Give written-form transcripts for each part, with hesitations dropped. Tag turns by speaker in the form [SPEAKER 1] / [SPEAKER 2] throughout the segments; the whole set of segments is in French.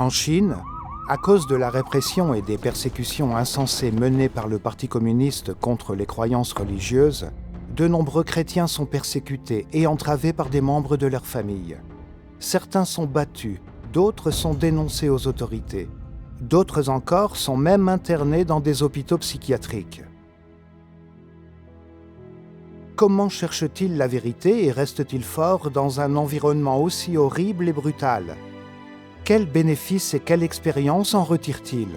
[SPEAKER 1] En Chine, à cause de la répression et des persécutions insensées menées par le Parti communiste contre les croyances religieuses, de nombreux chrétiens sont persécutés et entravés par des membres de leur famille. Certains sont battus, d'autres sont dénoncés aux autorités. D'autres encore sont même internés dans des hôpitaux psychiatriques. Comment cherche-t-il la vérité et reste-t-il fort dans un environnement aussi horrible et brutal ? Quels bénéfices et quelle expérience en retire-t-il ?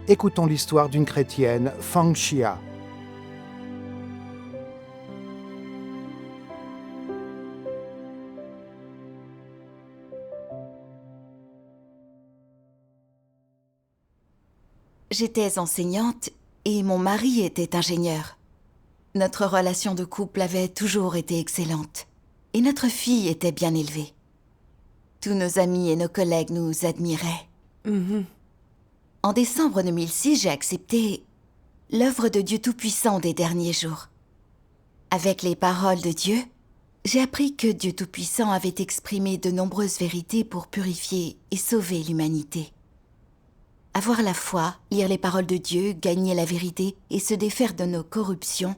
[SPEAKER 1] Écoutons l'histoire d'une chrétienne, Fang Xia.
[SPEAKER 2] J'étais enseignante et mon mari était ingénieur. Notre relation de couple avait toujours été excellente et notre fille était bien élevée. Tous nos amis et nos collègues nous admiraient. En décembre 2006, j'ai accepté l'œuvre de Dieu Tout-Puissant des derniers jours. Avec les paroles de Dieu, j'ai appris que Dieu Tout-Puissant avait exprimé de nombreuses vérités pour purifier et sauver l'humanité. Avoir la foi, lire les paroles de Dieu, gagner la vérité et se défaire de nos corruptions,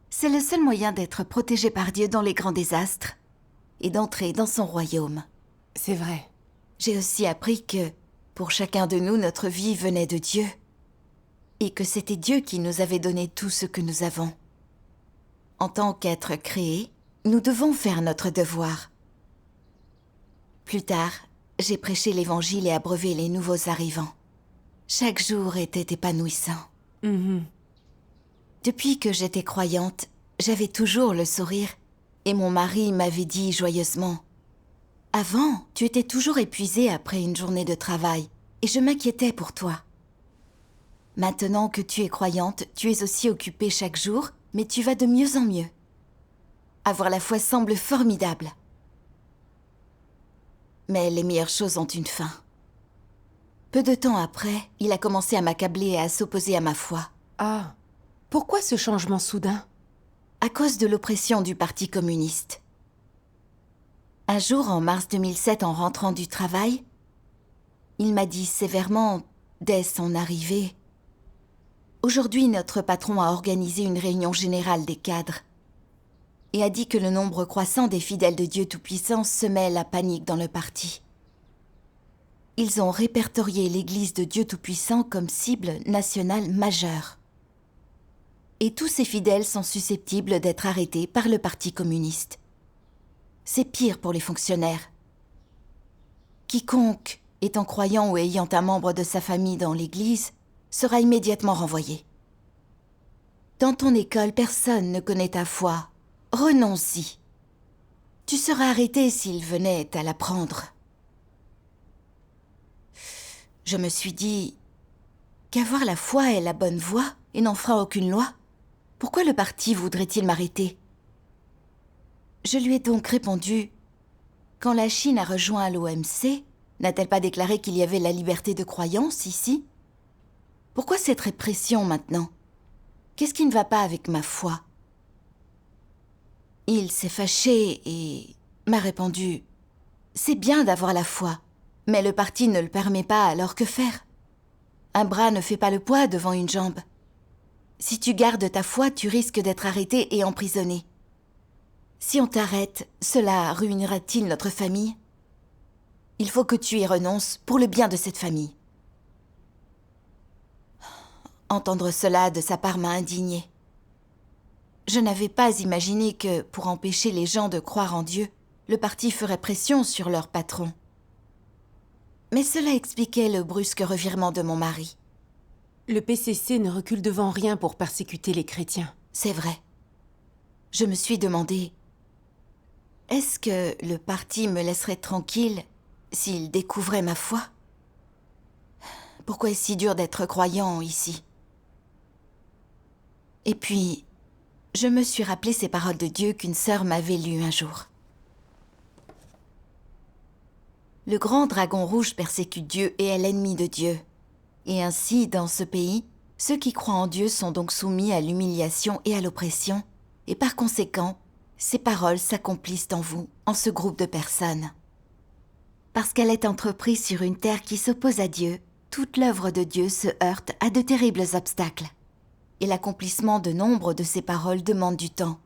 [SPEAKER 2] c'est le seul moyen d'être protégé par Dieu dans les grands désastres et d'entrer dans son royaume.
[SPEAKER 3] C'est vrai.
[SPEAKER 2] J'ai aussi appris que, pour chacun de nous, notre vie venait de Dieu et que c'était Dieu qui nous avait donné tout ce que nous avons. En tant qu'êtres créés, nous devons faire notre devoir. Plus tard, j'ai prêché l'Évangile et abreuvé les nouveaux arrivants. Chaque jour était épanouissant. Depuis que j'étais croyante, j'avais toujours le sourire et mon mari m'avait dit joyeusement « Avant, tu étais toujours épuisée après une journée de travail et je m'inquiétais pour toi. Maintenant que tu es croyante, tu es aussi occupée chaque jour, mais tu vas de mieux en mieux. Avoir la foi semble formidable. Mais les meilleures choses ont une fin. » Peu de temps après, il a commencé à m'accabler et à s'opposer à ma foi.
[SPEAKER 3] Ah, pourquoi ce changement soudain ?
[SPEAKER 2] À cause de l'oppression du Parti communiste. Un jour, en mars 2007, en rentrant du travail, il m'a dit sévèrement, dès son arrivée, « Aujourd'hui, notre patron a organisé une réunion générale des cadres et a dit que le nombre croissant des fidèles de Dieu Tout-Puissant semait la panique dans le parti. Ils ont répertorié l'Église de Dieu Tout-Puissant comme cible nationale majeure. Et tous ces fidèles sont susceptibles d'être arrêtés par le Parti communiste. C'est pire pour les fonctionnaires. Quiconque, étant croyant ou ayant un membre de sa famille dans l'Église, sera immédiatement renvoyé. Dans ton école, personne ne connaît ta foi. Renonce-y. Tu seras arrêté s'ils venaient à l'apprendre. » Je me suis dit qu'avoir la foi est la bonne voie et n'enfreint aucune loi. Pourquoi le parti voudrait-il m'arrêter ? Je lui ai donc répondu « Quand la Chine a rejoint l'OMC, n'a-t-elle pas déclaré qu'il y avait la liberté de croyance ici ? Pourquoi cette répression maintenant ? Qu'est-ce qui ne va pas avec ma foi ?» Il s'est fâché et m'a répondu « C'est bien d'avoir la foi. Mais le parti ne le permet pas, alors que faire ? Un bras ne fait pas le poids devant une jambe. Si tu gardes ta foi, tu risques d'être arrêté et emprisonné. Si on t'arrête, cela ruinera-t-il notre famille ? Il faut que tu y renonces pour le bien de cette famille. » Entendre cela de sa part m'a indignée. Je n'avais pas imaginé que, pour empêcher les gens de croire en Dieu, le parti ferait pression sur leur patron. Mais cela expliquait le brusque revirement de mon mari.
[SPEAKER 3] Le PCC ne recule devant rien pour persécuter les chrétiens.
[SPEAKER 2] C'est vrai. Je me suis demandé, est-ce que le parti me laisserait tranquille s'il découvrait ma foi ? Pourquoi est-ce si dur d'être croyant ici ? Et puis, je me suis rappelé ces paroles de Dieu qu'une sœur m'avait lues un jour. Le grand dragon rouge persécute Dieu et est l'ennemi de Dieu. Et ainsi, dans ce pays, ceux qui croient en Dieu sont donc soumis à l'humiliation et à l'oppression, et par conséquent, ces paroles s'accomplissent en vous, en ce groupe de personnes. Parce qu'elle est entreprise sur une terre qui s'oppose à Dieu, toute l'œuvre de Dieu se heurte à de terribles obstacles. Et l'accomplissement de nombre de ses paroles demande du temps.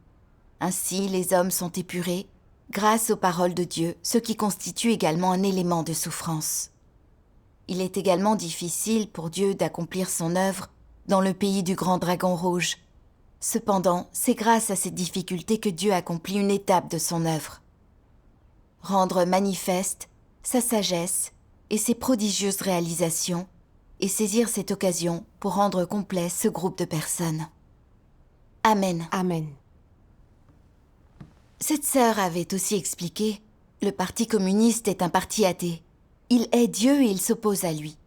[SPEAKER 2] Ainsi, les hommes sont épurés, grâce aux paroles de Dieu, ce qui constitue également un élément de souffrance. Il est également difficile pour Dieu d'accomplir son œuvre dans le pays du grand dragon rouge. Cependant, c'est grâce à ces difficultés que Dieu accomplit une étape de son œuvre. Rendre manifeste sa sagesse et ses prodigieuses réalisations, et saisir cette occasion pour rendre complet ce groupe de personnes. Amen.
[SPEAKER 3] Amen.
[SPEAKER 2] Cette sœur avait aussi expliqué, le Parti communiste est un parti athée. Il est Dieu et il s'oppose à lui.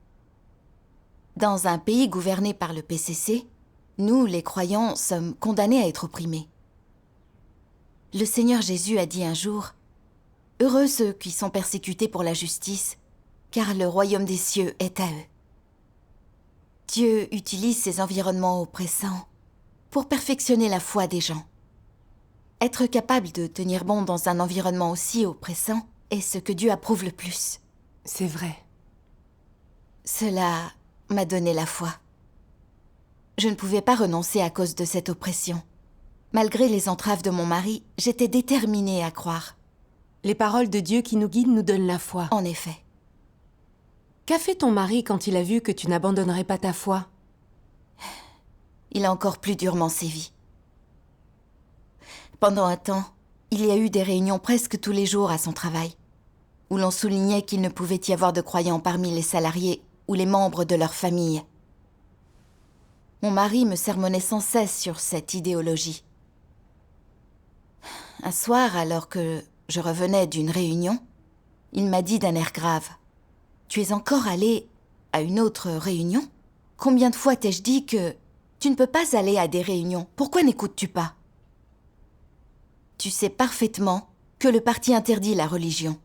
[SPEAKER 2] Dans un pays gouverné par le PCC, nous, les croyants, sommes condamnés à être opprimés. Le Seigneur Jésus a dit un jour « Heureux ceux qui sont persécutés pour la justice, car le royaume des cieux est à eux. » Dieu utilise ces environnements oppressants pour perfectionner la foi des gens. Être capable de tenir bon dans un environnement aussi oppressant est ce que Dieu approuve le plus.
[SPEAKER 3] C'est vrai.
[SPEAKER 2] Cela m'a donné la foi. Je ne pouvais pas renoncer à cause de cette oppression. Malgré les entraves de mon mari, j'étais déterminée à croire.
[SPEAKER 3] Les paroles de Dieu qui nous guident nous donnent la foi.
[SPEAKER 2] En effet.
[SPEAKER 3] Qu'a fait ton mari quand il a vu que tu n'abandonnerais pas ta foi?
[SPEAKER 2] Il a encore plus durement sévi. Pendant un temps, il y a eu des réunions presque tous les jours à son travail, où l'on soulignait qu'il ne pouvait y avoir de croyants parmi les salariés ou les membres de leur famille. Mon mari me sermonnait sans cesse sur cette idéologie. Un soir, alors que je revenais d'une réunion, il m'a dit d'un air grave « Tu es encore allé à une autre réunion? Combien de fois t'ai-je dit que tu ne peux pas aller à des réunions? Pourquoi n'écoutes-tu pas? Tu sais parfaitement que le parti interdit la religion.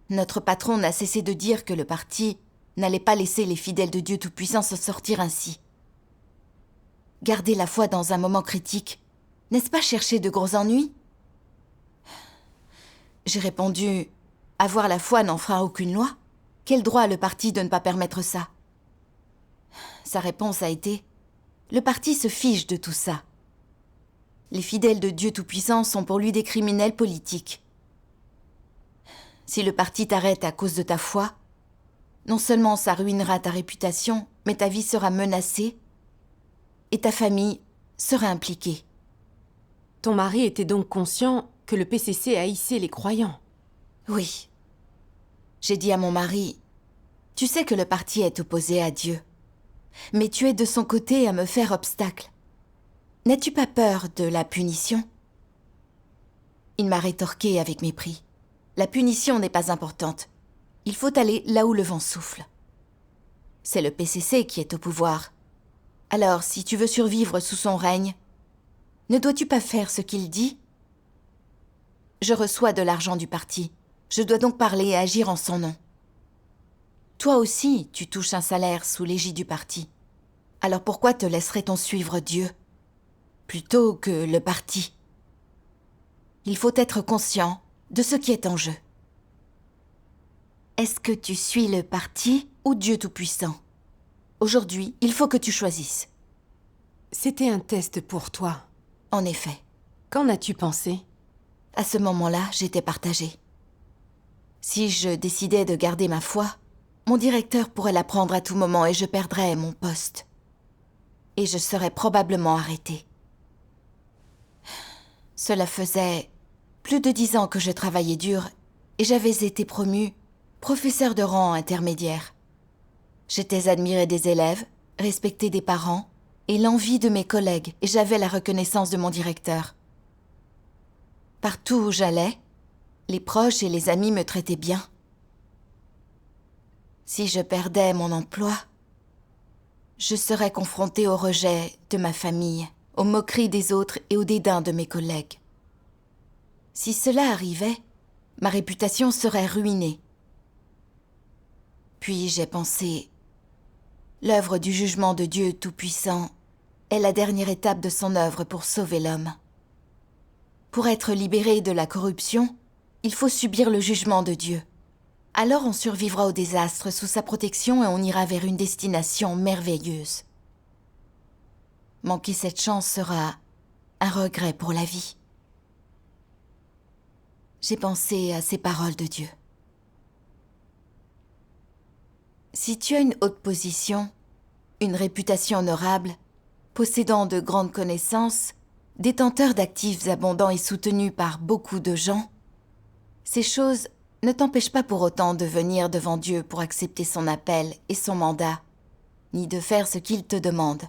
[SPEAKER 2] Notre patron n'a cessé de dire que le parti n'allait pas laisser les fidèles de Dieu Tout-Puissant se sortir ainsi. Garder la foi dans un moment critique, n'est-ce pas chercher de gros ennuis? » J'ai répondu « Avoir la foi n'enfreint aucune loi. Quel droit a le parti de ne pas permettre ça ?» Sa réponse a été « Le parti se fiche de tout ça. Les fidèles de Dieu Tout-Puissant sont pour lui des criminels politiques. Si le parti t'arrête à cause de ta foi, non seulement ça ruinera ta réputation, mais ta vie sera menacée et ta famille sera impliquée. »
[SPEAKER 3] Ton mari était donc conscient que le PCC haïssait les croyants.
[SPEAKER 2] Oui. J'ai dit à mon mari, « Tu sais que le parti est opposé à Dieu, mais tu es de son côté à me faire obstacle. N'as-tu pas peur de la punition ?» Il m'a rétorqué avec mépris. « La punition n'est pas importante. Il faut aller là où le vent souffle. C'est le PCC qui est au pouvoir. Alors, si tu veux survivre sous son règne, ne dois-tu pas faire ce qu'il dit ? Je reçois de l'argent du parti. Je dois donc parler et agir en son nom. Toi aussi, tu touches un salaire sous l'égide du parti. Alors pourquoi te laisserait-on suivre Dieu plutôt que le parti ? Il faut être conscient de ce qui est en jeu. Est-ce que tu suis le parti ou Dieu Tout-Puissant ? Aujourd'hui, il faut que tu choisisses.
[SPEAKER 3] C'était un test pour toi.
[SPEAKER 2] En effet.
[SPEAKER 3] Qu'en as-tu pensé ?
[SPEAKER 2] À ce moment-là, j'étais partagée. Si je décidais de garder ma foi, mon directeur pourrait la prendre à tout moment et je perdrais mon poste. Et je serais probablement arrêtée. Cela faisait plus de 10 ans que je travaillais dur et j'avais été promue professeur de rang intermédiaire. J'étais admirée des élèves, respectée des parents et l'envie de mes collègues et j'avais la reconnaissance de mon directeur. Partout où j'allais, les proches et les amis me traitaient bien. Si je perdais mon emploi, je serais confrontée au rejet de ma famille, aux moqueries des autres et au dédain de mes collègues. Si cela arrivait, ma réputation serait ruinée. Puis j'ai pensé, l'œuvre du jugement de Dieu Tout-Puissant est la dernière étape de son œuvre pour sauver l'homme. Pour être libéré de la corruption, il faut subir le jugement de Dieu. Alors on survivra au désastre sous sa protection et on ira vers une destination merveilleuse. Manquer cette chance sera un regret pour la vie. J'ai pensé à ces paroles de Dieu. Si tu as une haute position, une réputation honorable, possédant de grandes connaissances, détenteur d'actifs abondants et soutenu par beaucoup de gens, ces choses ne t'empêchent pas pour autant de venir devant Dieu pour accepter son appel et son mandat, ni de faire ce qu'il te demande.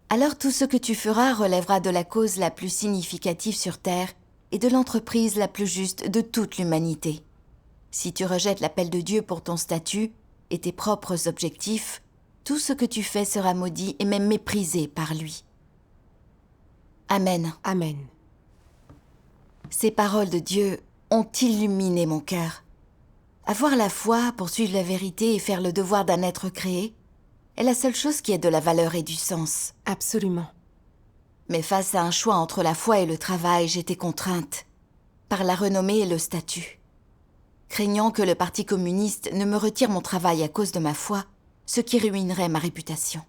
[SPEAKER 2] Alors tout ce que tu feras relèvera de la cause la plus significative sur terre et de l'entreprise la plus juste de toute l'humanité. Si tu rejettes l'appel de Dieu pour ton statut et tes propres objectifs, tout ce que tu fais sera maudit et même méprisé par lui. Amen.
[SPEAKER 3] Amen.
[SPEAKER 2] Ces paroles de Dieu ont illuminé mon cœur. Avoir la foi, poursuivre la vérité et faire le devoir d'un être créé est la seule chose qui ait de la valeur et du sens.
[SPEAKER 3] Absolument.
[SPEAKER 2] Mais face à un choix entre la foi et le travail, j'étais contrainte par la renommée et le statut. Craignant que le Parti communiste ne me retire mon travail à cause de ma foi, ce qui ruinerait ma réputation.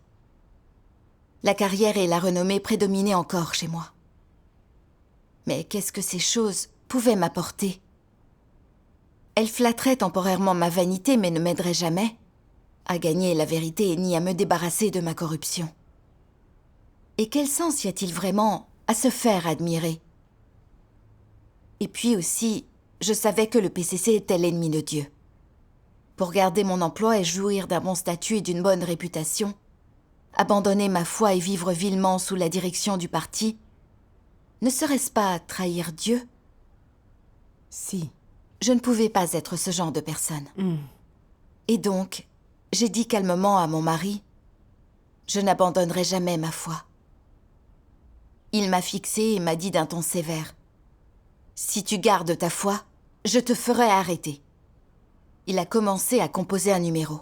[SPEAKER 2] La carrière et la renommée prédominaient encore chez moi. Mais qu'est-ce que ces choses pouvaient m'apporter? Elles flatteraient temporairement ma vanité, mais ne m'aideraient jamais à gagner la vérité ni à me débarrasser de ma corruption. Et quel sens y a-t-il vraiment à se faire admirer? Et puis aussi, je savais que le PCC était l'ennemi de Dieu. Pour garder mon emploi et jouir d'un bon statut et d'une bonne réputation, abandonner ma foi et vivre vilement sous la direction du parti, ne serait-ce pas trahir Dieu?
[SPEAKER 3] Si.
[SPEAKER 2] Je ne pouvais pas être ce genre de personne. Et donc, j'ai dit calmement à mon mari, « Je n'abandonnerai jamais ma foi. » Il m'a fixée et m'a dit d'un ton sévère, « Si tu gardes ta foi, je te ferai arrêter. » Il a commencé à composer un numéro.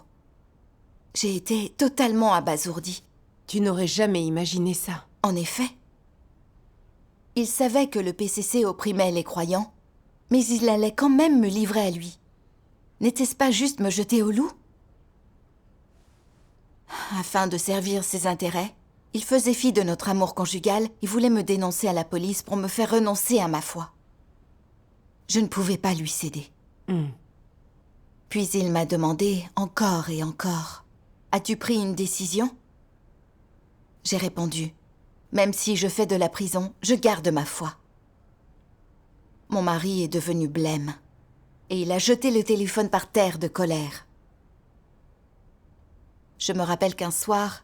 [SPEAKER 2] J'ai été totalement abasourdie.
[SPEAKER 3] Tu n'aurais jamais imaginé ça.
[SPEAKER 2] En effet. Il savait que le PCC opprimait les croyants, mais il allait quand même me livrer à lui. N'était-ce pas juste me jeter au loup? Afin de servir ses intérêts, il faisait fi de notre amour conjugal et voulait me dénoncer à la police pour me faire renoncer à ma foi. Je ne pouvais pas lui céder. Puis il m'a demandé encore et encore, « As-tu pris une décision ?» J'ai répondu, « Même si je fais de la prison, je garde ma foi. » Mon mari est devenu blême et il a jeté le téléphone par terre de colère. Je me rappelle qu'un soir,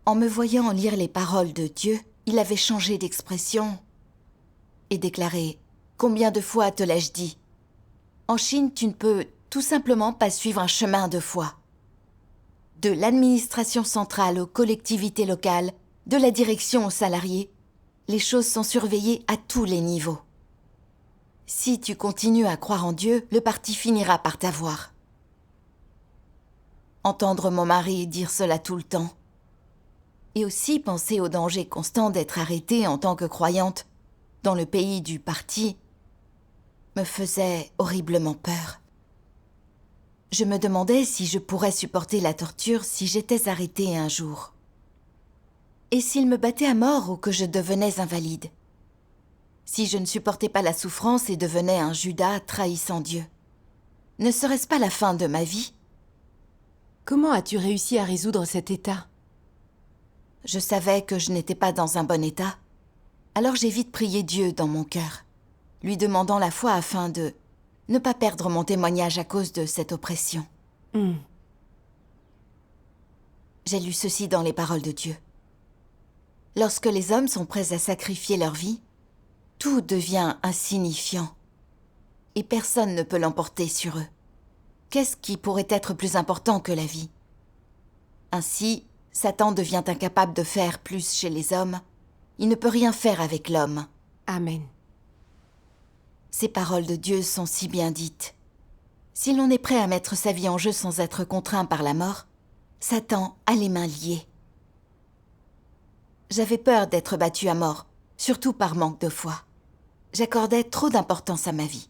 [SPEAKER 2] en me voyant lire les paroles de Dieu, il avait changé d'expression et déclaré « Combien de fois te l'ai-je dit? En Chine, tu ne peux tout simplement pas suivre un chemin de foi. De l'administration centrale aux collectivités locales, de la direction aux salariés, les choses sont surveillées à tous les niveaux. Si tu continues à croire en Dieu, le parti finira par t'avoir. » Entendre mon mari dire cela tout le temps, et aussi penser au danger constant d'être arrêtée en tant que croyante dans le pays du parti, me faisait horriblement peur. Je me demandais si je pourrais supporter la torture si j'étais arrêtée un jour. Et s'il me battait à mort ou que je devenais invalide? Si je ne supportais pas la souffrance et devenais un Judas trahissant Dieu? Ne serait-ce pas la fin de ma vie?
[SPEAKER 3] Comment as-tu réussi à résoudre cet état?
[SPEAKER 2] Je savais que je n'étais pas dans un bon état. Alors j'ai vite prié Dieu dans mon cœur, lui demandant la foi afin de ne pas perdre mon témoignage à cause de cette oppression. J'ai lu ceci dans les paroles de Dieu. Lorsque les hommes sont prêts à sacrifier leur vie, tout devient insignifiant et personne ne peut l'emporter sur eux. Qu'est-ce qui pourrait être plus important que la vie? Ainsi, Satan devient incapable de faire plus chez les hommes. Il ne peut rien faire avec l'homme.
[SPEAKER 3] Amen.
[SPEAKER 2] Ces paroles de Dieu sont si bien dites. Si l'on est prêt à mettre sa vie en jeu sans être contraint par la mort, Satan a les mains liées. J'avais peur d'être battue à mort, surtout par manque de foi. J'accordais trop d'importance à ma vie.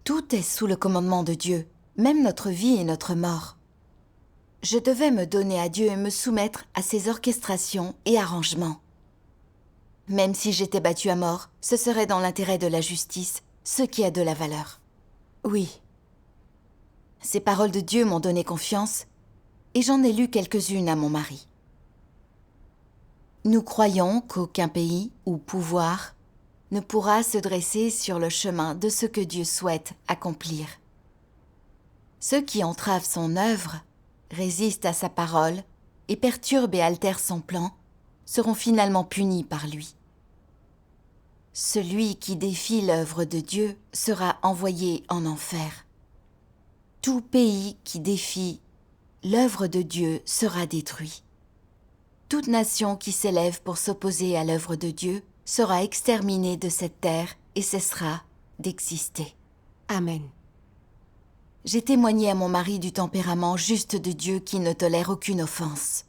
[SPEAKER 2] Tout est sous le commandement de Dieu, même notre vie et notre mort. Je devais me donner à Dieu et me soumettre à ses orchestrations et arrangements. Même si j'étais battue à mort, ce serait dans l'intérêt de la justice, ce qui a de la valeur.
[SPEAKER 3] Oui,
[SPEAKER 2] Ces paroles de Dieu m'ont donné confiance et j'en ai lu quelques-unes à mon mari. Nous croyons qu'aucun pays ou pouvoir ne pourra se dresser sur le chemin de ce que Dieu souhaite accomplir. Ceux qui entravent son œuvre, résistent à sa parole et perturbent et altèrent son plan seront finalement punis par lui. Celui qui défie l'œuvre de Dieu sera envoyé en enfer. Tout pays qui défie l'œuvre de Dieu sera détruit. Toute nation qui s'élève pour s'opposer à l'œuvre de Dieu sera exterminée de cette terre et cessera d'exister.
[SPEAKER 3] amen.
[SPEAKER 2] J'ai témoigné à mon mari du tempérament juste de Dieu qui ne tolère aucune offense.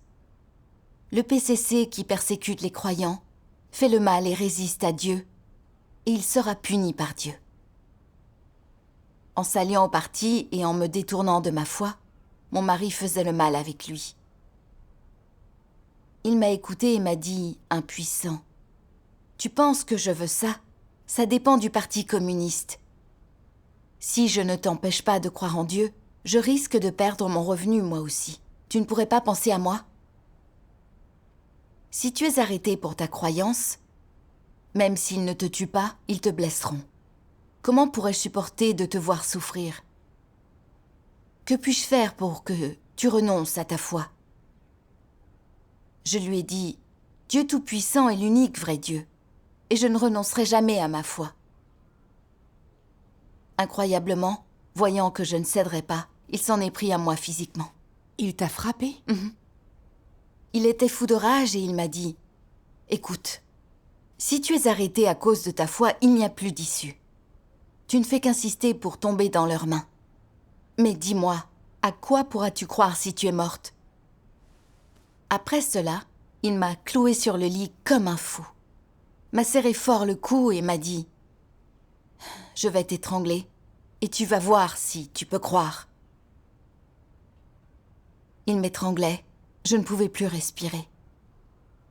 [SPEAKER 2] Le PCC qui persécute les croyants fait le mal et résiste à Dieu, et il sera puni par Dieu. En s'alliant au parti et en me détournant de ma foi, mon mari faisait le mal avec lui. Il m'a écouté et m'a dit, impuissant, « Tu penses que je veux ça? Ça dépend du Parti communiste. Si je ne t'empêche pas de croire en Dieu, je risque de perdre mon revenu moi aussi. Tu ne pourrais pas penser à moi? Si tu es arrêté pour ta croyance, même s'ils ne te tuent pas, ils te blesseront. Comment pourrais-je supporter de te voir souffrir? Que puis-je faire pour que tu renonces à ta foi? » Je lui ai dit, « Dieu Tout-Puissant est l'unique vrai Dieu, et je ne renoncerai jamais à ma foi. » Incroyablement, voyant que je ne céderais pas, il s'en est pris à moi physiquement.
[SPEAKER 3] Il t'a frappé?
[SPEAKER 2] Il était fou de rage et il m'a dit, « Écoute, si tu es arrêté à cause de ta foi, il n'y a plus d'issue. Tu ne fais qu'insister pour tomber dans leurs mains. Mais dis-moi, à quoi pourras-tu croire si tu es morte? » Après cela, il m'a cloué sur le lit comme un fou, m'a serré fort le cou et m'a dit, « Je vais t'étrangler et tu vas voir si tu peux croire. » Il m'étranglait, je ne pouvais plus respirer.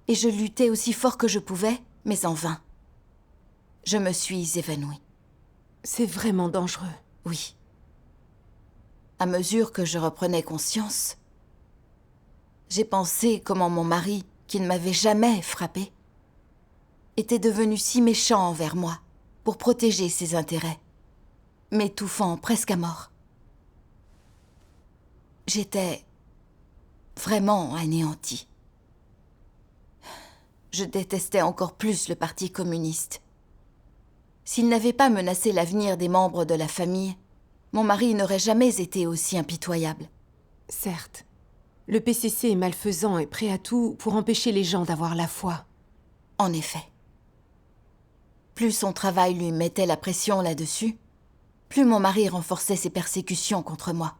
[SPEAKER 2] Et je luttais aussi fort que je pouvais, mais en vain. Je me suis évanouie.
[SPEAKER 3] C'est vraiment dangereux.
[SPEAKER 2] Oui. À mesure que je reprenais conscience, j'ai pensé comment mon mari, qui ne m'avait jamais frappée, était devenu si méchant envers moi pour protéger ses intérêts, m'étouffant presque à mort. J'étais vraiment anéantie. Je détestais encore plus le Parti communiste. S'il n'avait pas menacé l'avenir des membres de la famille, mon mari n'aurait jamais été aussi impitoyable.
[SPEAKER 3] Certes, le PCC est malfaisant et prêt à tout pour empêcher les gens d'avoir la foi.
[SPEAKER 2] En effet. Plus son travail lui mettait la pression là-dessus, plus mon mari renforçait ses persécutions contre moi.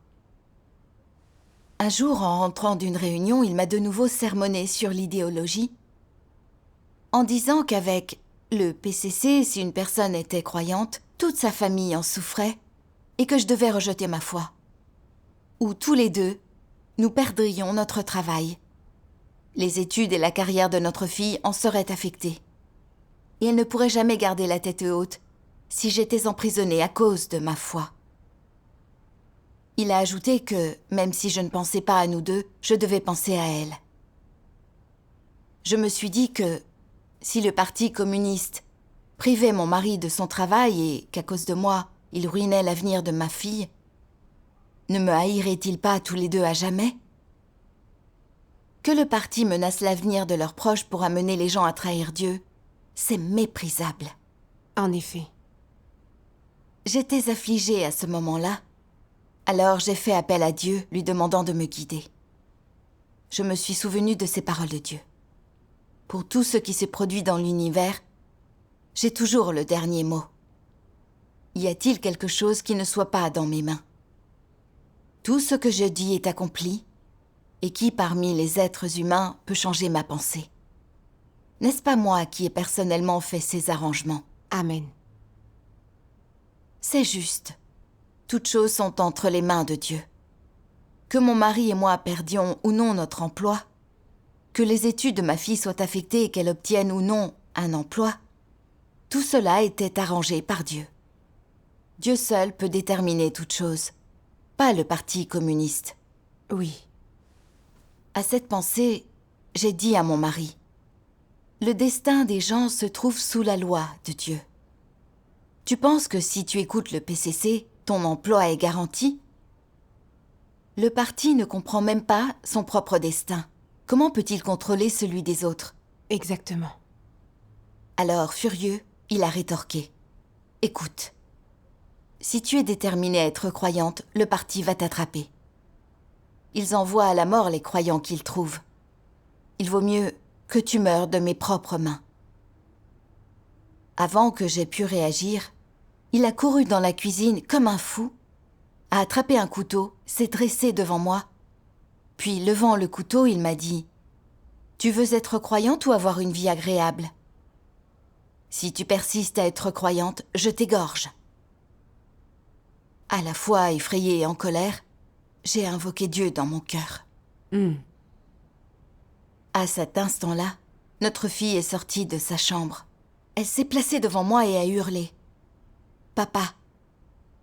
[SPEAKER 2] Un jour, en rentrant d'une réunion, il m'a de nouveau sermonné sur l'idéologie, en disant qu'avec le PCC, si une personne était croyante, toute sa famille en souffrait et que je devais rejeter ma foi. Ou tous les deux, nous perdrions notre travail. Les études et la carrière de notre fille en seraient affectées. Et elle ne pourrait jamais garder la tête haute si j'étais emprisonnée à cause de ma foi. Il a ajouté que, même si je ne pensais pas à nous deux, je devais penser à elle. Je me suis dit que, si le Parti communiste privait mon mari de son travail et qu'à cause de moi, il ruinait l'avenir de ma fille, ne me haïrait-il pas tous les deux à jamais? Que le parti menace l'avenir de leurs proches pour amener les gens à trahir Dieu, c'est méprisable.
[SPEAKER 3] En effet.
[SPEAKER 2] J'étais affligée à ce moment-là, alors j'ai fait appel à Dieu, lui demandant de me guider. Je me suis souvenue de ces paroles de Dieu. Pour tout ce qui se produit dans l'univers, j'ai toujours le dernier mot. Y a-t-il quelque chose qui ne soit pas dans mes mains? Tout ce que je dis est accompli, et qui parmi les êtres humains peut changer ma pensée? N'est-ce pas moi qui ai personnellement fait ces arrangements?
[SPEAKER 3] Amen.
[SPEAKER 2] C'est juste. Toutes choses sont entre les mains de Dieu. Que mon mari et moi perdions ou non notre emploi, que les études de ma fille soient affectées et qu'elle obtienne ou non un emploi, tout cela était arrangé par Dieu. Dieu seul peut déterminer toutes choses, pas le Parti communiste.
[SPEAKER 3] Oui.
[SPEAKER 2] À cette pensée, j'ai dit à mon mari, « Le destin des gens se trouve sous la loi de Dieu. Tu penses que si tu écoutes le PCC, ton emploi est garanti ? Le parti ne comprend même pas son propre destin. Comment peut-il contrôler celui des autres ? »
[SPEAKER 3] Exactement.
[SPEAKER 2] Alors, furieux, il a rétorqué, « Écoute, si tu es déterminée à être croyante, le parti va t'attraper. Ils envoient à la mort les croyants qu'ils trouvent. Il vaut mieux que tu meurs de mes propres mains. » Avant que j'aie pu réagir, il a couru dans la cuisine comme un fou, a attrapé un couteau, s'est dressé devant moi. Puis, levant le couteau, il m'a dit « Tu veux être croyante ou avoir une vie agréable ? Si tu persistes à être croyante, je t'égorge. » À la fois effrayée et en colère, j'ai invoqué Dieu dans mon cœur. À cet instant-là, notre fille est sortie de sa chambre. Elle s'est placée devant moi et a hurlé. « Papa,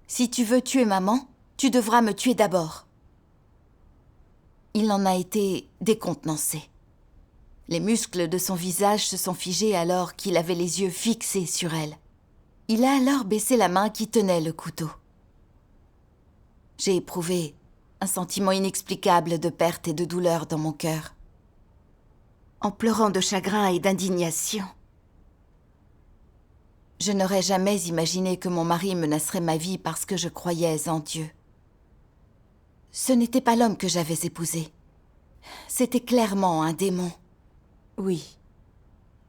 [SPEAKER 2] si tu veux tuer maman, tu devras me tuer d'abord. » Il en a été décontenancé. Les muscles de son visage se sont figés alors qu'il avait les yeux fixés sur elle. Il a alors baissé la main qui tenait le couteau. J'ai éprouvé un sentiment inexplicable de perte et de douleur dans mon cœur. En pleurant de chagrin et d'indignation. Je n'aurais jamais imaginé que mon mari menacerait ma vie parce que je croyais en Dieu. Ce n'était pas l'homme que j'avais épousé. C'était clairement un démon.
[SPEAKER 3] Oui.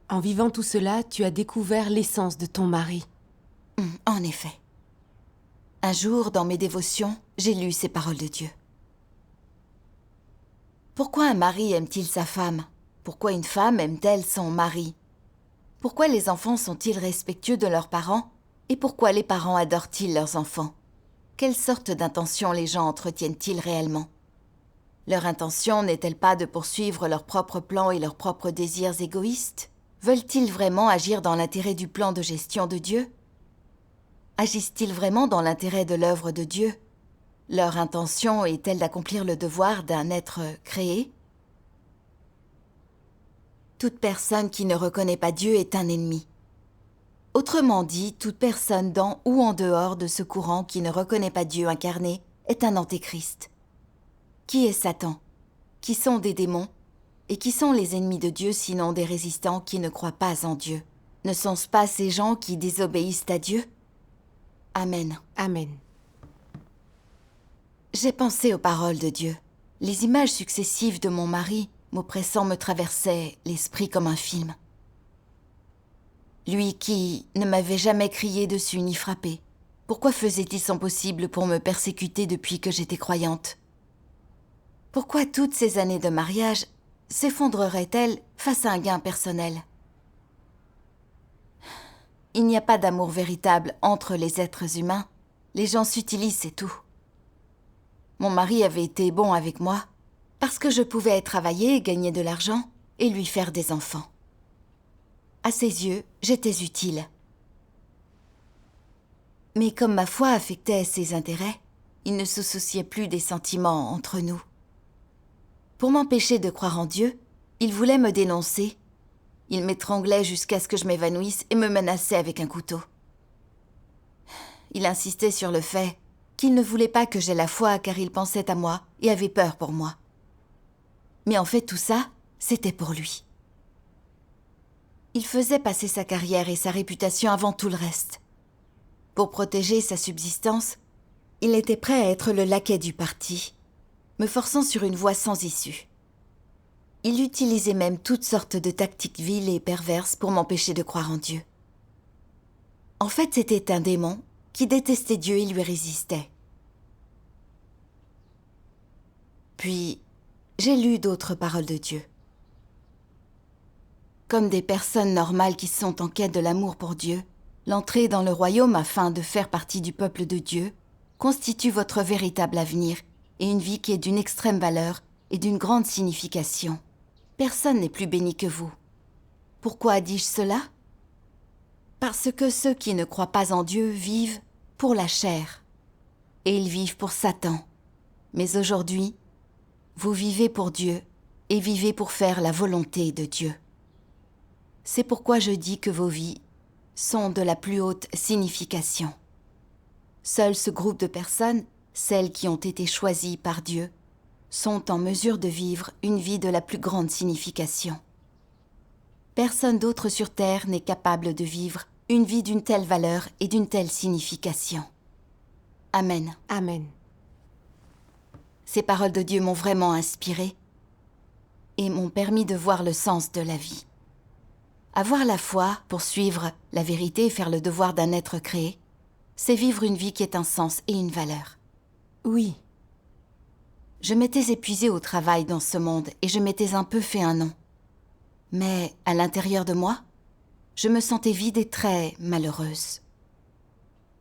[SPEAKER 3] En vivant tout cela, tu as découvert l'essence de ton mari.
[SPEAKER 2] En effet. Un jour, dans mes dévotions, j'ai lu ces paroles de Dieu. Pourquoi un mari aime-t-il sa femme ? Pourquoi une femme aime-t-elle son mari ? Pourquoi les enfants sont-ils respectueux de leurs parents ? Et pourquoi les parents adorent-ils leurs enfants ? Quelle sorte d'intention les gens entretiennent-ils réellement ? Leur intention n'est-elle pas de poursuivre leurs propres plans et leurs propres désirs égoïstes ? Veulent-ils vraiment agir dans l'intérêt du plan de gestion de Dieu ? Agissent-ils vraiment dans l'intérêt de l'œuvre de Dieu ? Leur intention est-elle d'accomplir le devoir d'un être créé ? Toute personne qui ne reconnaît pas Dieu est un ennemi. Autrement dit, toute personne dans ou en dehors de ce courant qui ne reconnaît pas Dieu incarné est un antéchrist. Qui est Satan ? Qui sont des démons ? Et qui sont les ennemis de Dieu sinon des résistants qui ne croient pas en Dieu ? Ne sont-ce pas ces gens qui désobéissent à Dieu ? Amen.
[SPEAKER 3] Amen.
[SPEAKER 2] J'ai pensé aux paroles de Dieu. Les images successives de mon mari, m'oppressant, me traversaient l'esprit comme un film. Lui qui ne m'avait jamais crié dessus ni frappé, pourquoi faisait-il son possible pour me persécuter depuis que j'étais croyante ? Pourquoi toutes ces années de mariage s'effondreraient-elles face à un gain personnel ? Il n'y a pas d'amour véritable entre les êtres humains. Les gens s'utilisent, c'est tout. Mon mari avait été bon avec moi parce que je pouvais travailler, gagner de l'argent et lui faire des enfants. À ses yeux, j'étais utile. Mais comme ma foi affectait ses intérêts, il ne se souciait plus des sentiments entre nous. Pour m'empêcher de croire en Dieu, il voulait me dénoncer. Il m'étranglait jusqu'à ce que je m'évanouisse et me menaçait avec un couteau. Il insistait sur le fait qu'il ne voulait pas que j'aie la foi car il pensait à moi et avait peur pour moi. Mais en fait, tout ça, c'était pour lui. Il faisait passer sa carrière et sa réputation avant tout le reste. Pour protéger sa subsistance, il était prêt à être le laquais du parti, me forçant sur une voie sans issue. Il utilisait même toutes sortes de tactiques viles et perverses pour m'empêcher de croire en Dieu. En fait, c'était un démon qui détestait Dieu et lui résistait. Puis, j'ai lu d'autres paroles de Dieu. Comme des personnes normales qui sont en quête de l'amour pour Dieu, l'entrée dans le royaume afin de faire partie du peuple de Dieu constitue votre véritable avenir et une vie qui est d'une extrême valeur et d'une grande signification. Personne n'est plus béni que vous. Pourquoi dis-je cela? Parce que ceux qui ne croient pas en Dieu vivent pour la chair, et ils vivent pour Satan. Mais aujourd'hui, vous vivez pour Dieu et vivez pour faire la volonté de Dieu. C'est pourquoi je dis que vos vies sont de la plus haute signification. Seul ce groupe de personnes, celles qui ont été choisies par Dieu, sont en mesure de vivre une vie de la plus grande signification. Personne d'autre sur Terre n'est capable de vivre une vie d'une telle valeur et d'une telle signification. Amen.
[SPEAKER 3] Amen.
[SPEAKER 2] Ces paroles de Dieu m'ont vraiment inspirée et m'ont permis de voir le sens de la vie. Avoir la foi pour suivre la vérité et faire le devoir d'un être créé, c'est vivre une vie qui ait un sens et une valeur.
[SPEAKER 3] Oui.
[SPEAKER 2] Je m'étais épuisée au travail dans ce monde et je m'étais un peu fait un nom. Mais à l'intérieur de moi, je me sentais vide et très malheureuse.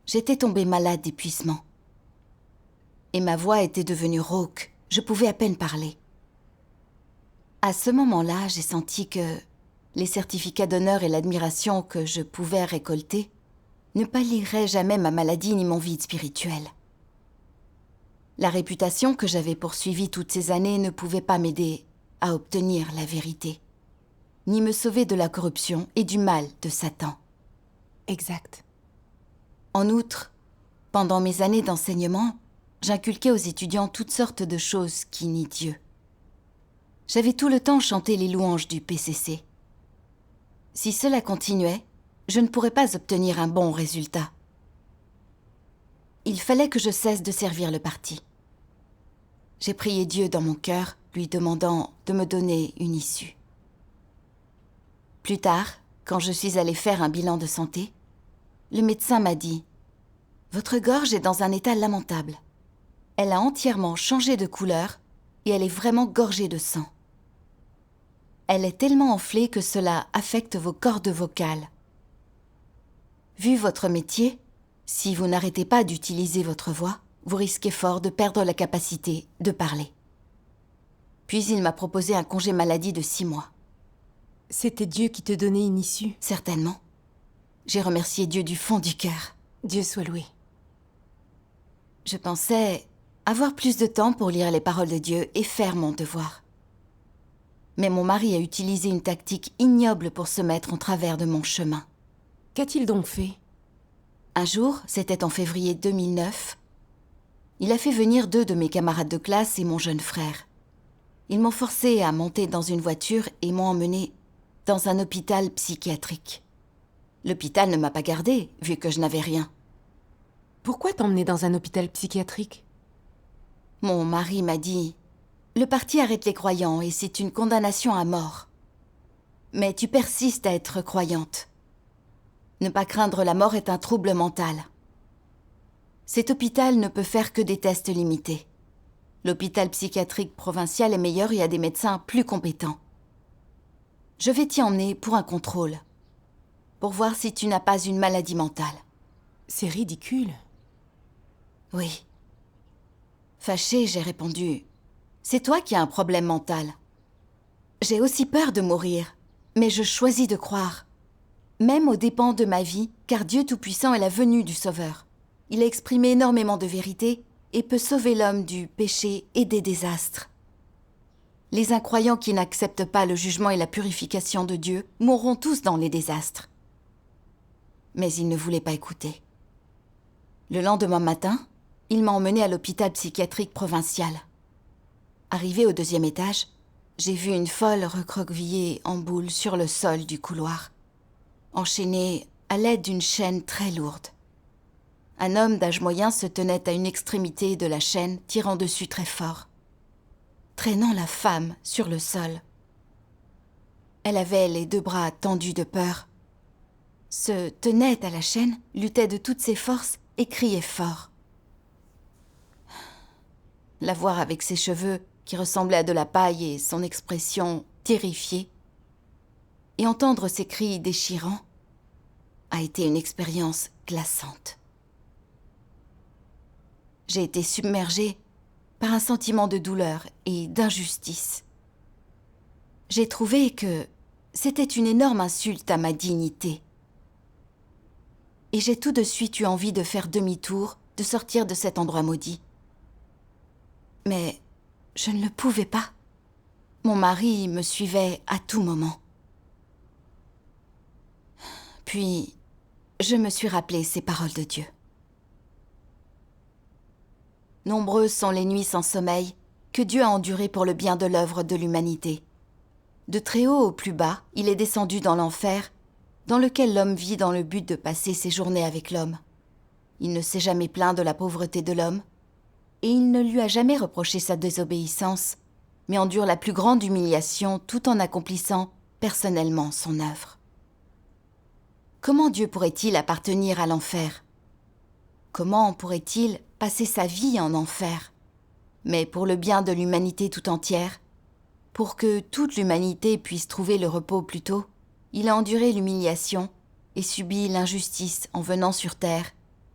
[SPEAKER 2] J'étais tombée malade d'épuisement. Et ma voix était devenue rauque, je pouvais à peine parler. À ce moment-là, j'ai senti que les certificats d'honneur et l'admiration que je pouvais récolter ne palliraient jamais ma maladie ni mon vide spirituel. La réputation que j'avais poursuivie toutes ces années ne pouvait pas m'aider à obtenir la vérité, ni me sauver de la corruption et du mal de Satan.
[SPEAKER 3] Exact.
[SPEAKER 2] En outre, pendant mes années d'enseignement, j'inculquais aux étudiants toutes sortes de choses qui nient Dieu. J'avais tout le temps chanté les louanges du PCC. Si cela continuait, je ne pourrais pas obtenir un bon résultat. Il fallait que je cesse de servir le parti. J'ai prié Dieu dans mon cœur, lui demandant de me donner une issue. Plus tard, quand je suis allée faire un bilan de santé, le médecin m'a dit « Votre gorge est dans un état lamentable. Elle a entièrement changé de couleur et elle est vraiment gorgée de sang. Elle est tellement enflée que cela affecte vos cordes vocales. Vu votre métier, si vous n'arrêtez pas d'utiliser votre voix, vous risquez fort de perdre la capacité de parler. » Puis il m'a proposé un congé maladie de 6 mois.
[SPEAKER 3] C'était Dieu qui te donnait une issue.
[SPEAKER 2] Certainement. J'ai remercié Dieu du fond du cœur.
[SPEAKER 3] Dieu soit loué.
[SPEAKER 2] Je pensais avoir plus de temps pour lire les paroles de Dieu et faire mon devoir. Mais mon mari a utilisé une tactique ignoble pour se mettre en travers de mon chemin.
[SPEAKER 3] Qu'a-t-il donc fait?
[SPEAKER 2] Un jour, c'était en février 2009, il a fait venir 2 de mes camarades de classe et mon jeune frère. Ils m'ont forcé à monter dans une voiture et m'ont emmené dans un hôpital psychiatrique. L'hôpital ne m'a pas gardée, vu que je n'avais rien.
[SPEAKER 3] Pourquoi t'emmener dans un hôpital psychiatrique?
[SPEAKER 2] Mon mari m'a dit « Le parti arrête les croyants et c'est une condamnation à mort. Mais tu persistes à être croyante. Ne pas craindre la mort est un trouble mental. Cet hôpital ne peut faire que des tests limités. L'hôpital psychiatrique provincial est meilleur et a des médecins plus compétents. Je vais t'y emmener pour un contrôle, pour voir si tu n'as pas une maladie mentale. »
[SPEAKER 3] C'est ridicule.
[SPEAKER 2] Oui. Fâchée, j'ai répondu « C'est toi qui as un problème mental. J'ai aussi peur de mourir, mais je choisis de croire. Même aux dépens de ma vie, car Dieu Tout-Puissant est la venue du Sauveur. Il a exprimé énormément de vérité et peut sauver l'homme du péché et des désastres. Les incroyants qui n'acceptent pas le jugement et la purification de Dieu mourront tous dans les désastres. » Mais il ne voulait pas écouter. Le lendemain matin, il m'a emmenée à l'hôpital psychiatrique provincial. Arrivée au 2e étage, j'ai vu une folle recroquevillée en boule sur le sol du couloir, enchaînée à l'aide d'une chaîne très lourde. Un homme d'âge moyen se tenait à une extrémité de la chaîne, tirant dessus très fort, traînant la femme sur le sol. Elle avait les 2 bras tendus de peur, se tenait à la chaîne, luttait de toutes ses forces et criait fort. La voir avec ses cheveux qui ressemblaient à de la paille et son expression terrifiée, et entendre ses cris déchirants, a été une expérience glaçante. j'ai été submergée par un sentiment de douleur et d'injustice. J'ai trouvé que c'était une énorme insulte à ma dignité. Et j'ai tout de suite eu envie de faire demi-tour, de sortir de cet endroit maudit. Mais je ne le pouvais pas. Mon mari me suivait à tout moment. Puis, je me suis rappelé ces paroles de Dieu. Nombreuses sont les nuits sans sommeil que Dieu a endurées pour le bien de l'œuvre de l'humanité. De très haut au plus bas, il est descendu dans l'enfer, dans lequel l'homme vit dans le but de passer ses journées avec l'homme. Il ne s'est jamais plaint de la pauvreté de l'homme, et il ne lui a jamais reproché sa désobéissance, mais endure la plus grande humiliation tout en accomplissant personnellement son œuvre. Comment Dieu pourrait-il appartenir à l'enfer? Comment pourrait-il passer sa vie en enfer? Mais pour le bien de l'humanité tout entière, pour que toute l'humanité puisse trouver le repos plus tôt, il a enduré l'humiliation et subi l'injustice en venant sur terre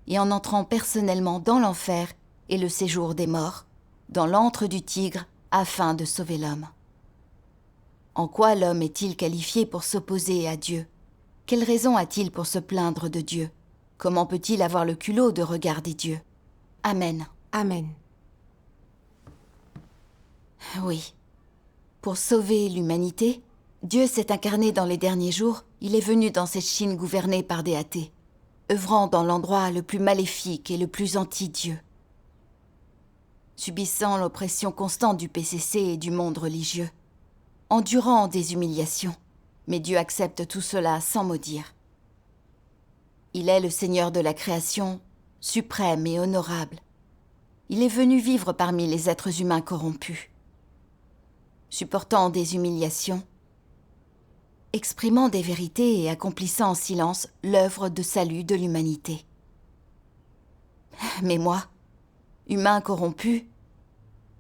[SPEAKER 2] et en entrant personnellement dans l'enfer et le séjour des morts, dans l'antre du tigre, afin de sauver l'homme. En quoi l'homme est-il qualifié pour s'opposer à Dieu? Quelle raison a-t-il pour se plaindre de Dieu? Comment peut-il avoir le culot de regarder Dieu? Amen.
[SPEAKER 3] Amen.
[SPEAKER 2] Oui. Pour sauver l'humanité, Dieu s'est incarné dans les derniers jours. Il est venu dans cette Chine gouvernée par des athées, œuvrant dans l'endroit le plus maléfique et le plus anti-Dieu. Subissant l'oppression constante du PCC et du monde religieux, endurant des humiliations, mais Dieu accepte tout cela sans maudire. Il est le Seigneur de la création, suprême et honorable. Il est venu vivre parmi les êtres humains corrompus, supportant des humiliations, exprimant des vérités et accomplissant en silence l'œuvre de salut de l'humanité. Mais moi, humain corrompu,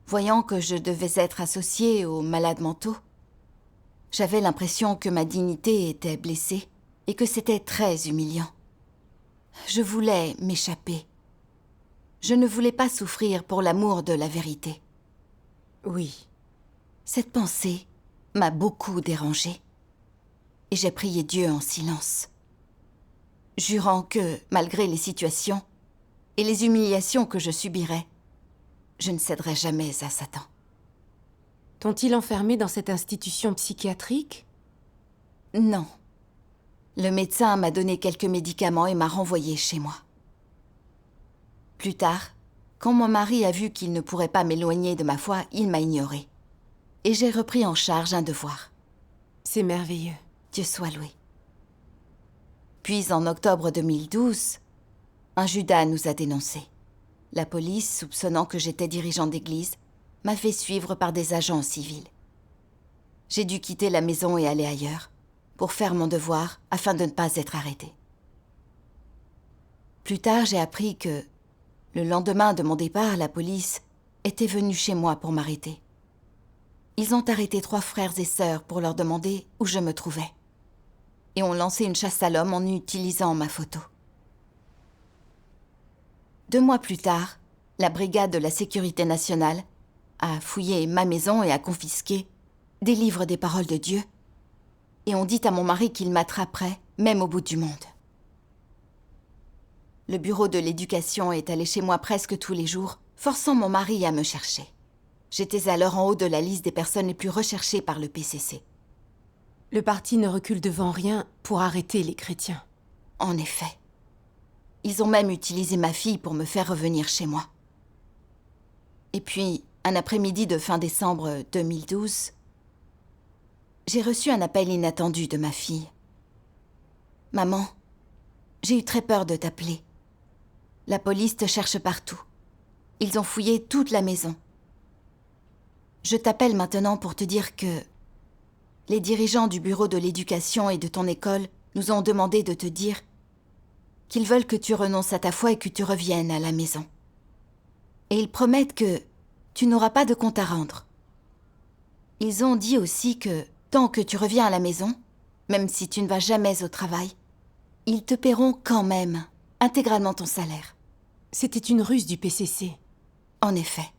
[SPEAKER 2] voyant que je devais être associé aux malades mentaux, j'avais l'impression que ma dignité était blessée et que c'était très humiliant. Je voulais m'échapper. Je ne voulais pas souffrir pour l'amour de la vérité.
[SPEAKER 3] Oui.
[SPEAKER 2] Cette pensée m'a beaucoup dérangée. Et j'ai prié Dieu en silence, jurant que, malgré les situations et les humiliations que je subirais, je ne céderais jamais à Satan.
[SPEAKER 3] T'ont-ils enfermé dans cette institution psychiatrique?
[SPEAKER 2] Non. Le médecin m'a donné quelques médicaments et m'a renvoyé chez moi. Plus tard, quand mon mari a vu qu'il ne pourrait pas m'éloigner de ma foi, il m'a ignorée. Et j'ai repris en charge un devoir.
[SPEAKER 3] C'est merveilleux.
[SPEAKER 2] Dieu soit loué. Puis en octobre 2012, un Judas nous a dénoncés. La police, soupçonnant que j'étais dirigeant d'église, m'a fait suivre par des agents civils. J'ai dû quitter la maison et aller ailleurs, pour faire mon devoir afin de ne pas être arrêtée. Plus tard, j'ai appris que, le lendemain de mon départ, la police était venue chez moi pour m'arrêter. Ils ont arrêté 3 frères et sœurs pour leur demander où je me trouvais. Et ont lancé une chasse à l'homme en utilisant ma photo. 2 mois plus tard, la brigade de la sécurité nationale a fouillé ma maison et a confisqué des livres des paroles de Dieu. Et on dit à mon mari qu'il m'attraperait, même au bout du monde. Le bureau de l'éducation est allé chez moi presque tous les jours, forçant mon mari à me chercher. J'étais alors en haut de la liste des personnes les plus recherchées par le PCC.
[SPEAKER 3] Le parti ne recule devant rien pour arrêter les chrétiens.
[SPEAKER 2] En effet. Ils ont même utilisé ma fille pour me faire revenir chez moi. Et puis, un après-midi de fin décembre 2012, j'ai reçu un appel inattendu de ma fille. « Maman, j'ai eu très peur de t'appeler. La police te cherche partout. Ils ont fouillé toute la maison. Je t'appelle maintenant pour te dire que les dirigeants du bureau de l'éducation et de ton école nous ont demandé de te dire qu'ils veulent que tu renonces à ta foi et que tu reviennes à la maison. Et ils promettent que tu n'auras pas de compte à rendre. Ils ont dit aussi que tant que tu reviens à la maison, même si tu ne vas jamais au travail, ils te paieront quand même intégralement ton salaire. »
[SPEAKER 3] C'était une ruse du PCC.
[SPEAKER 2] En effet.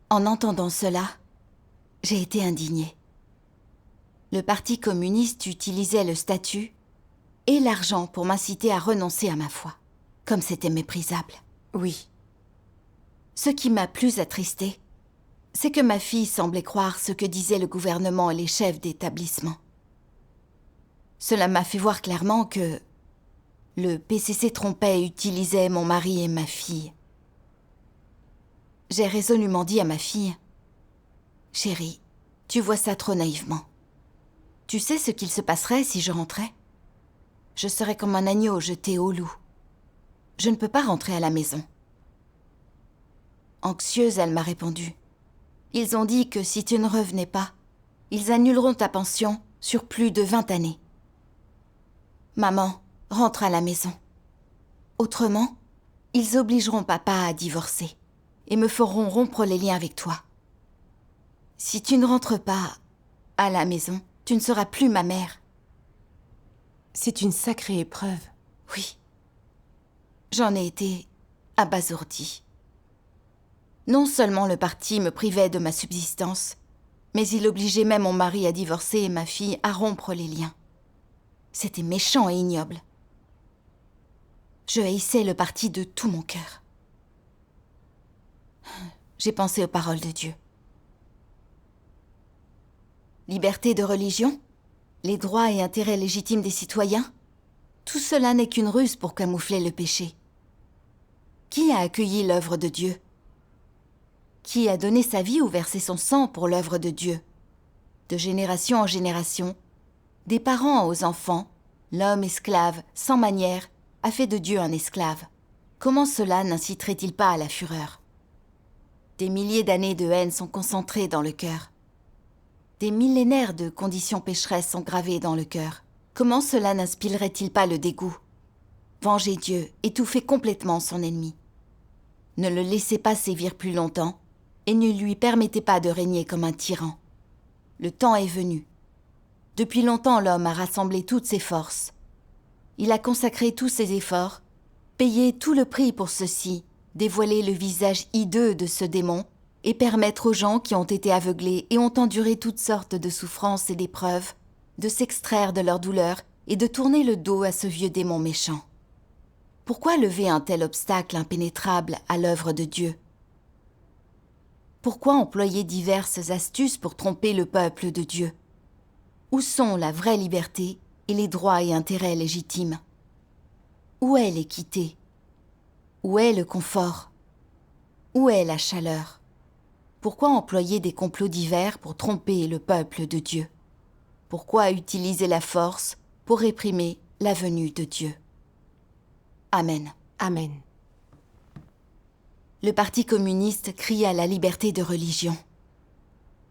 [SPEAKER 2] En entendant cela, j'ai été indignée. Le Parti communiste utilisait le statut et l'argent pour m'inciter à renoncer à ma foi, comme c'était méprisable.
[SPEAKER 3] Oui.
[SPEAKER 2] Ce qui m'a plus attristée, c'est que ma fille semblait croire ce que disaient le gouvernement et les chefs d'établissement. Cela m'a fait voir clairement que le PCC trompait et utilisait mon mari et ma fille. J'ai résolument dit à ma fille, « Chérie, tu vois ça trop naïvement. Tu sais ce qu'il se passerait si je rentrais? Je serais comme un agneau jeté au loup. Je ne peux pas rentrer à la maison. » Anxieuse, elle m'a répondu, « Ils ont dit que si tu ne revenais pas, ils annuleront ta pension sur plus de 20 années. Maman, rentre à la maison. Autrement, ils obligeront papa à divorcer et me feront rompre les liens avec toi. Si tu ne rentres pas à la maison, tu ne seras plus ma mère. »
[SPEAKER 3] C'est une sacrée épreuve.
[SPEAKER 2] Oui. J'en ai été abasourdie. Non seulement le parti me privait de ma subsistance, mais il obligeait même mon mari à divorcer et ma fille à rompre les liens. C'était méchant et ignoble. Je haïssais le parti de tout mon cœur. J'ai pensé aux paroles de Dieu. Liberté de religion, les droits et intérêts légitimes des citoyens, tout cela n'est qu'une ruse pour camoufler le péché. Qui a accueilli l'œuvre de Dieu? Qui a donné sa vie ou versé son sang pour l'œuvre de Dieu? De génération en génération, des parents aux enfants, l'homme esclave, sans manière, a fait de Dieu un esclave. Comment cela n'inciterait-il pas à la fureur? Des milliers d'années de haine sont concentrées dans le cœur. Des millénaires de conditions pécheresses sont gravées dans le cœur. Comment cela n'inspirerait-il pas le dégoût? Vengez Dieu, étouffez complètement son ennemi. Ne le laissez pas sévir plus longtemps et ne lui permettez pas de régner comme un tyran. Le temps est venu. Depuis longtemps, l'homme a rassemblé toutes ses forces. Il a consacré tous ses efforts, payé tout le prix pour ceci, dévoiler le visage hideux de ce démon et permettre aux gens qui ont été aveuglés et ont enduré toutes sortes de souffrances et d'épreuves de s'extraire de leur douleur et de tourner le dos à ce vieux démon méchant. Pourquoi lever un tel obstacle impénétrable à l'œuvre de Dieu? Pourquoi employer diverses astuces pour tromper le peuple de Dieu? Où sont la vraie liberté et les droits et intérêts légitimes? Où est l'équité? Où est le confort? Où est la chaleur? Pourquoi employer des complots divers pour tromper le peuple de Dieu? Pourquoi utiliser la force pour réprimer la venue de Dieu? Amen.
[SPEAKER 3] Amen.
[SPEAKER 2] Le Parti communiste crie à la liberté de religion,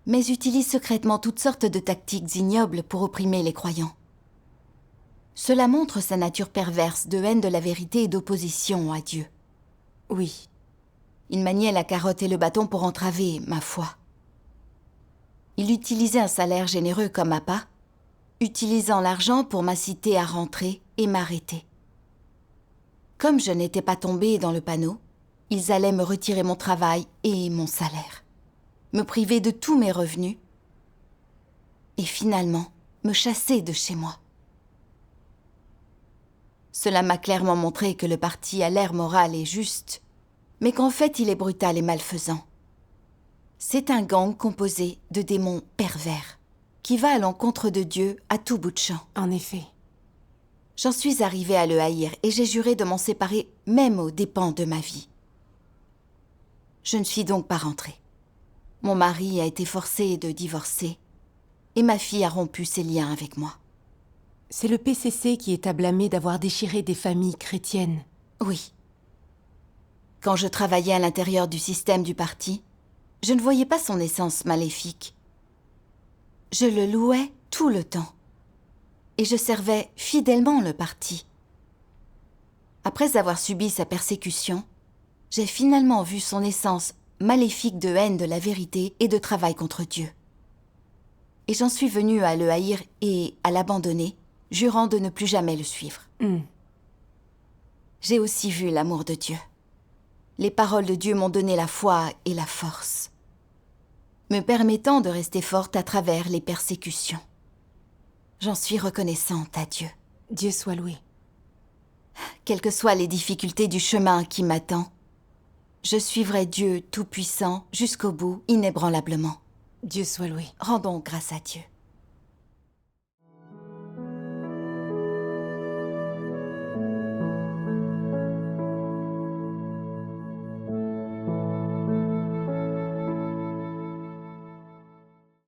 [SPEAKER 2] mais utilise secrètement toutes sortes de tactiques ignobles pour opprimer les croyants. Cela montre sa nature perverse de haine de la vérité et d'opposition à Dieu.
[SPEAKER 3] Oui.
[SPEAKER 2] Il maniait la carotte et le bâton pour entraver ma foi. Il utilisait un salaire généreux comme appât, utilisant l'argent pour m'inciter à rentrer et m'arrêter. Comme je n'étais pas tombée dans le panneau, ils allaient me retirer mon travail et mon salaire, me priver de tous mes revenus et finalement me chasser de chez moi. Cela m'a clairement montré que le parti a l'air moral et juste, mais qu'en fait il est brutal et malfaisant. C'est un gang composé de démons pervers, qui va à l'encontre de Dieu à tout bout de champ.
[SPEAKER 3] En effet.
[SPEAKER 2] J'en suis arrivée à le haïr et j'ai juré de m'en séparer même aux dépens de ma vie. Je ne suis donc pas rentrée. Mon mari a été forcé de divorcer et ma fille a rompu ses liens avec moi.
[SPEAKER 3] C'est le PCC qui est à blâmer d'avoir déchiré des familles chrétiennes.
[SPEAKER 2] Oui. Quand je travaillais à l'intérieur du système du parti, je ne voyais pas son essence maléfique. Je le louais tout le temps. Et je servais fidèlement le parti. Après avoir subi sa persécution, j'ai finalement vu son essence maléfique de haine de la vérité et de travail contre Dieu. Et j'en suis venue à le haïr et à l'abandonner, jurant de ne plus jamais le suivre. J'ai aussi vu l'amour de Dieu. les paroles de Dieu m'ont donné la foi et la force, me permettant de rester forte à travers les persécutions. J'en suis reconnaissante à Dieu.
[SPEAKER 3] Dieu soit loué.
[SPEAKER 2] Quelles que soient les difficultés du chemin qui m'attend, je suivrai Dieu Tout-Puissant jusqu'au bout, inébranlablement.
[SPEAKER 3] Dieu soit loué.
[SPEAKER 2] Rendons grâce à Dieu.